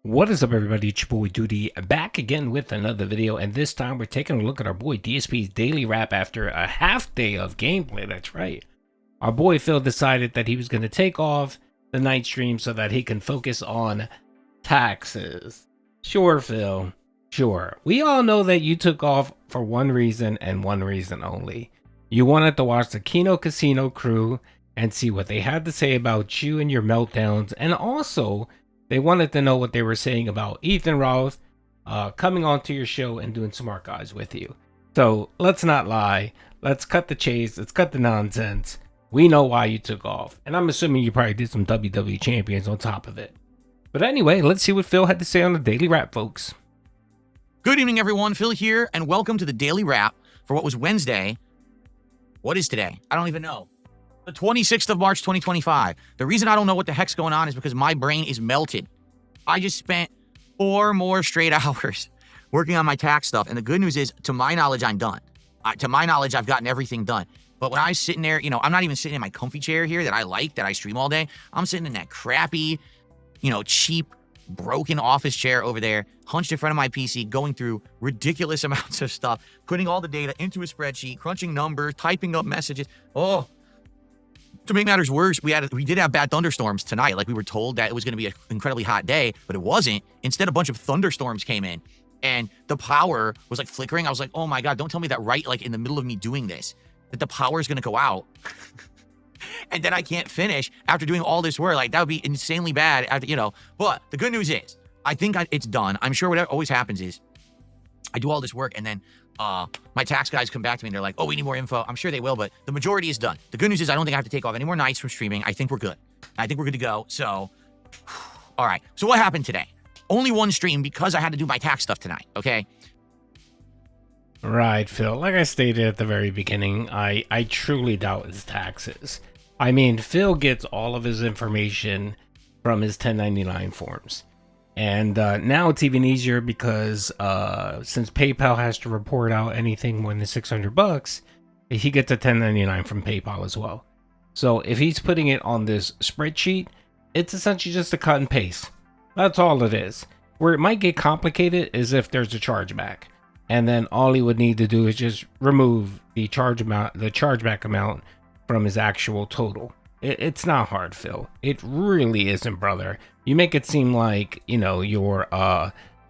What is up, everybody? It's your boy Doody back again with another video, and this time we're taking a look at our boy DSP's daily wrap after a half day of gameplay. That's right. Our boy Phil decided that he was going to take off the night stream so that he can focus on taxes. Sure, Phil. Sure. We all know that you took off for one reason and one reason only. You wanted to watch the Kino Casino crew and see what they had to say about you and your meltdowns, and also they wanted to know what they were saying about Ethan Roth coming onto your show and doing some archives with you. So let's not lie. Let's cut the chase. Let's cut the nonsense. We know why you took off. And I'm assuming you probably did some WWE champions on top of it. But anyway, let's see what Phil had to say on the Daily Wrap, folks. Good evening, everyone. Phil here, and welcome to the Daily Wrap for what was Wednesday. What is today? I don't even know. The 26th of March, 2025. The reason I don't know what the heck's going on is because my brain is melted. I just spent 4 more straight hours working on my tax stuff. And the good news is, to my knowledge, I'm done. To my knowledge, I've gotten everything done. But when I was sitting there, I'm not even sitting in my comfy chair here that I like, that I stream all day. I'm sitting in that crappy, cheap, broken office chair over there, hunched in front of my PC, going through ridiculous amounts of stuff, putting all the data into a spreadsheet, crunching numbers, typing up messages. Oh, to make matters worse, we did have bad thunderstorms tonight. Like, we were told that it was going to be an incredibly hot day, but it wasn't. Instead, a bunch of thunderstorms came in, and the power was like flickering. I was like, oh my God, don't tell me that right in the middle of me doing this, that the power is going to go out. And then I can't finish after doing all this work. Like, that would be insanely bad after, But the good news is, I think it's done. I'm sure what always happens is I do all this work, and then my tax guys come back to me and they're like, oh, we need more info. I'm sure they will, but the majority is done. The good news is I don't think I have to take off any more nights from streaming. I think we're good. I think we're good to go. So, all right. So what happened today? Only one stream because I had to do my tax stuff tonight, okay? Right, Phil. Like I stated at the very beginning, I truly doubt his taxes. I mean, Phil gets all of his information from his 1099 forms. And now it's even easier because since PayPal has to report out anything more than $600, he gets a 1099 from PayPal as well. So if he's putting it on this spreadsheet, it's essentially just a cut and paste. That's all it is. Where it might get complicated is if there's a chargeback, and then all he would need to do is just remove the chargeback amount from his actual total. It's not hard, Phil. It really isn't, brother. You make it seem like, you're,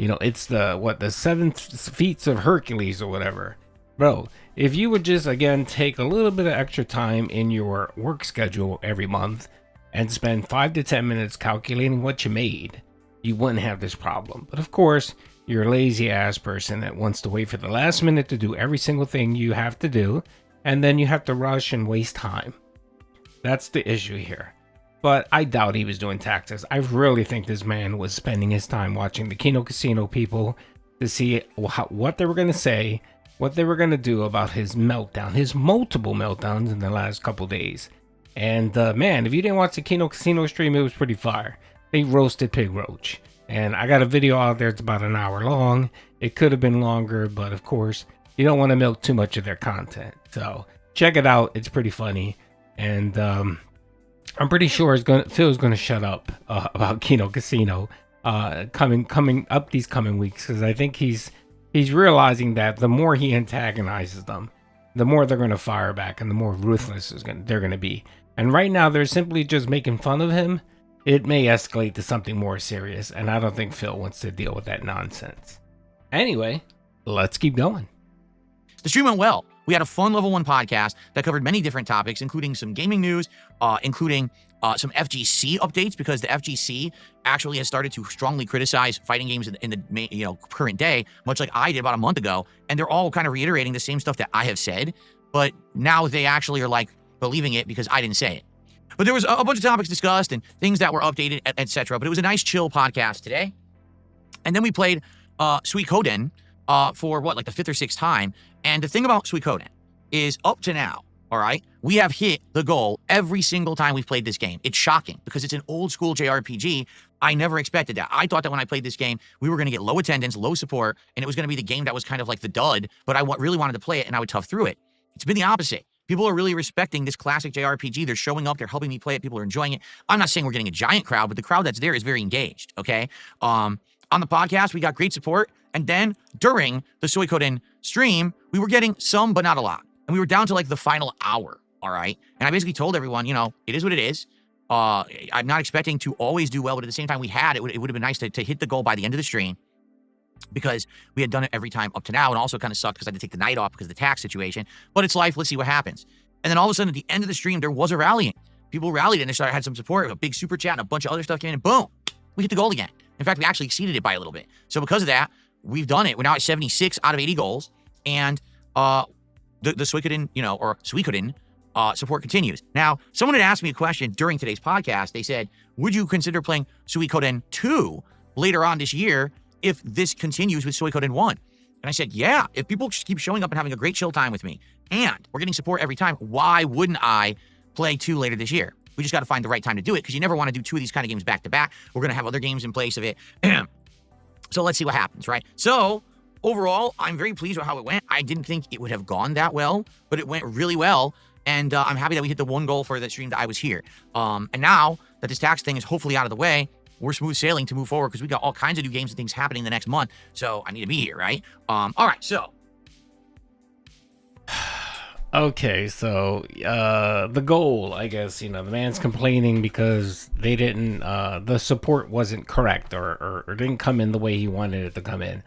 it's the 7 feats of Hercules or whatever. Bro, if you would just, again, take a little bit of extra time in your work schedule every month and spend 5 to 10 minutes calculating what you made, you wouldn't have this problem. But of course, you're a lazy ass person that wants to wait for the last minute to do every single thing you have to do, and then you have to rush and waste time. That's the issue here. But I doubt he was doing taxes. I really think this man was spending his time watching the Kino Casino people to see what they were going to say, what they were going to do about his meltdown, his multiple meltdowns in the last couple days. And man, if you didn't watch the Kino Casino stream, it was pretty fire. They roasted Pig Roach. And I got a video out there, it's about an hour long. It could have been longer, but of course, you don't want to milk too much of their content. So check it out. It's pretty funny. And I'm pretty sure Phil's going to shut up about Kino Casino coming up these coming weeks, because I think he's realizing that the more he antagonizes them, the more they're going to fire back, and the more ruthless they're going to be. And right now, they're simply just making fun of him. It may escalate to something more serious, and I don't think Phil wants to deal with that nonsense. Anyway, let's keep going. The stream went well. We had a fun level 1 podcast that covered many different topics, including some gaming news, including some FGC updates, because the FGC actually has started to strongly criticize fighting games in the current day, much like I did about a month ago. And they're all kind of reiterating the same stuff that I have said, but now they actually are like believing it because I didn't say it. But there was a bunch of topics discussed and things that were updated, etc. But it was a nice chill podcast today. And then we played Suikoden for the 5th or 6th time. And the thing about Suikoden is, up to now, all right, we have hit the goal every single time we've played this game. It's shocking because it's an old school JRPG. I never expected that. I thought that when I played this game, we were going to get low attendance, low support, and it was going to be the game that was kind of like the dud, but I really wanted to play it, and I would tough through it. It's been the opposite. People are really respecting this classic JRPG. They're showing up. They're helping me play it. People are enjoying it. I'm not saying we're getting a giant crowd, but the crowd that's there is very engaged, okay? On the podcast, we got great support. And then during the Suikoden stream, we were getting some, but not a lot. And we were down to like the final hour, all right? And I basically told everyone, it is what it is. I'm not expecting to always do well, but at the same time, it would have been nice to hit the goal by the end of the stream, because we had done it every time up to now, and also kind of sucked because I had to take the night off because of the tax situation. But it's life. Let's see what happens. And then all of a sudden, at the end of the stream, there was a rallying. People rallied and they had some support, a big super chat, and a bunch of other stuff came in, and boom, we hit the goal again. In fact, we actually exceeded it by a little bit. So because of that, we've done it. We're now at 76 out of 80 goals, and the Suikoden, or Suikoden support continues. Now, someone had asked me a question during today's podcast. They said, would you consider playing Suikoden 2 later on this year if this continues with Suikoden 1? And I said, yeah, if people just keep showing up and having a great chill time with me, and we're getting support every time, why wouldn't I play 2 later this year? We just got to find the right time to do it, because you never want to do 2 of these kind of games back to back. We're going to have other games in place of it. So let's see what happens, right? So overall, I'm very pleased with how it went. I didn't think it would have gone that well, but it went really well. And I'm happy that we hit the 1 goal for the stream that I was here. And now that this tax thing is hopefully out of the way, we're smooth sailing to move forward, because we got all kinds of new games and things happening the next month. So I need to be here, right? All right, so. Okay, so the goal, I guess, the man's complaining because they didn't, the support wasn't correct or didn't come in the way he wanted it to come in.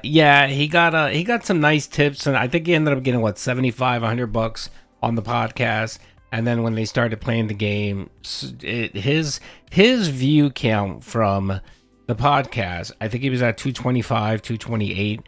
Yeah, he got some nice tips, and I think he ended up getting $75-100 on the podcast. And then when they started playing the game, his view count from the podcast, I think he was at 225, 228,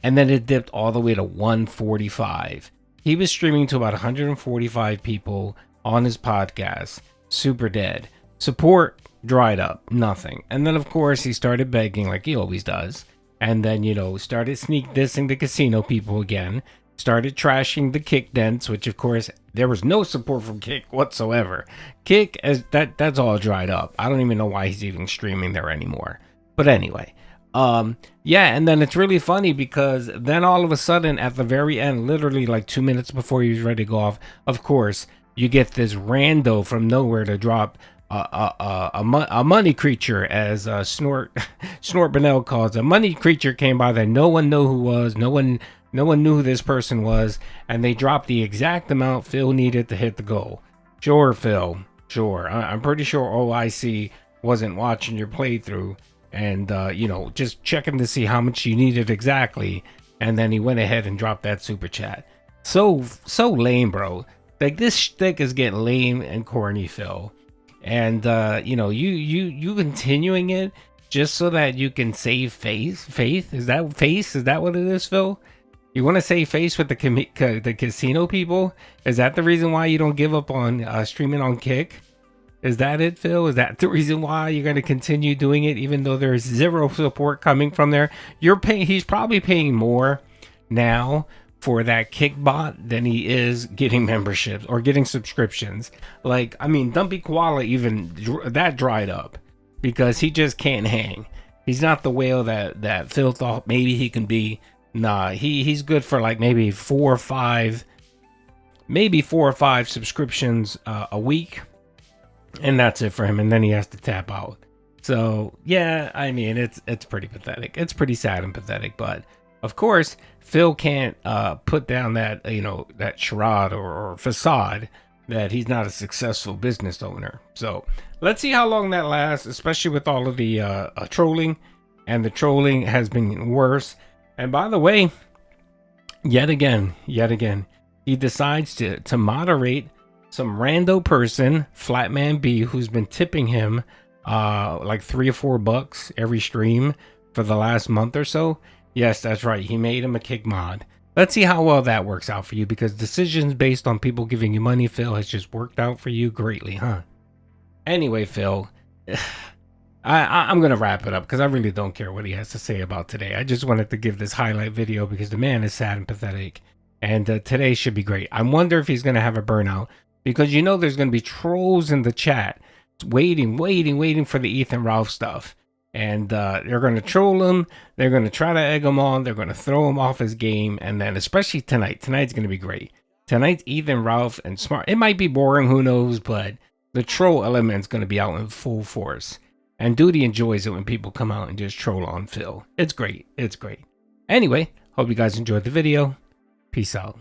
and then it dipped all the way to 145. He was streaming to about 145 people on his podcast. Super dead. Support dried up. Nothing. And then, of course, he started begging like he always does. And then, started sneak dissing the casino people again. Started trashing the Kick dents, which, of course, there was no support from Kick whatsoever. Kick, that's all dried up. I don't even know why he's even streaming there anymore. But anyway. Yeah, and then it's really funny because then all of a sudden at the very end, literally like 2 minutes before he was ready to go off, of course, you get this rando from nowhere to drop a money creature, as Snort Bonnell calls it. A money creature came by that no one knew who was, no one knew who this person was, and they dropped the exact amount Phil needed to hit the goal. Sure, Phil, sure. I'm pretty sure OIC wasn't watching your playthrough. And, just checking to see how much you needed exactly. And then he went ahead and dropped that super chat. So lame, bro. Like, this shtick is getting lame and corny, Phil. And, you continuing it just so that you can save faith? Is that face? Is that what it is, Phil? You want to save face with the casino people? Is that the reason why you don't give up on streaming on Kick? Is that it, Phil? Is that the reason why you're going to continue doing it, even though there's zero support coming from there? He's probably paying more now for that Kick bot than he is getting memberships or getting subscriptions. Like, I mean, Dumpy Koala even that dried up because he just can't hang. He's not the whale that Phil thought maybe he can be. Nah, he's good for like maybe 4 or 5 subscriptions a week. And that's it for him, and then he has to tap out. So yeah, I mean, it's pretty pathetic. It's pretty sad and pathetic. But of course, Phil can't put down that that charade or facade that he's not a successful business owner. So let's see how long that lasts, especially with all of the trolling, and the trolling has been worse. And by the way, yet again, he decides to moderate some rando person, Flatman B, who's been tipping him like $3 or $4 every stream for the last month or so. Yes, that's right. He made him a Kick mod. Let's see how well that works out for you, because decisions based on people giving you money, Phil, has just worked out for you greatly, huh? Anyway, Phil, I'm going to wrap it up because I really don't care what he has to say about today. I just wanted to give this highlight video because the man is sad and pathetic. And today should be great. I wonder if he's going to have a burnout. Because there's going to be trolls in the chat waiting for the Ethan Ralph stuff. And they're going to troll him. They're going to try to egg him on. They're going to throw him off his game. And then especially tonight. Tonight's going to be great. Tonight's Ethan, Ralph, and Smart. It might be boring, who knows, but the troll element's going to be out in full force. And Doody enjoys it when people come out and just troll on Phil. It's great. It's great. Anyway, hope you guys enjoyed the video. Peace out.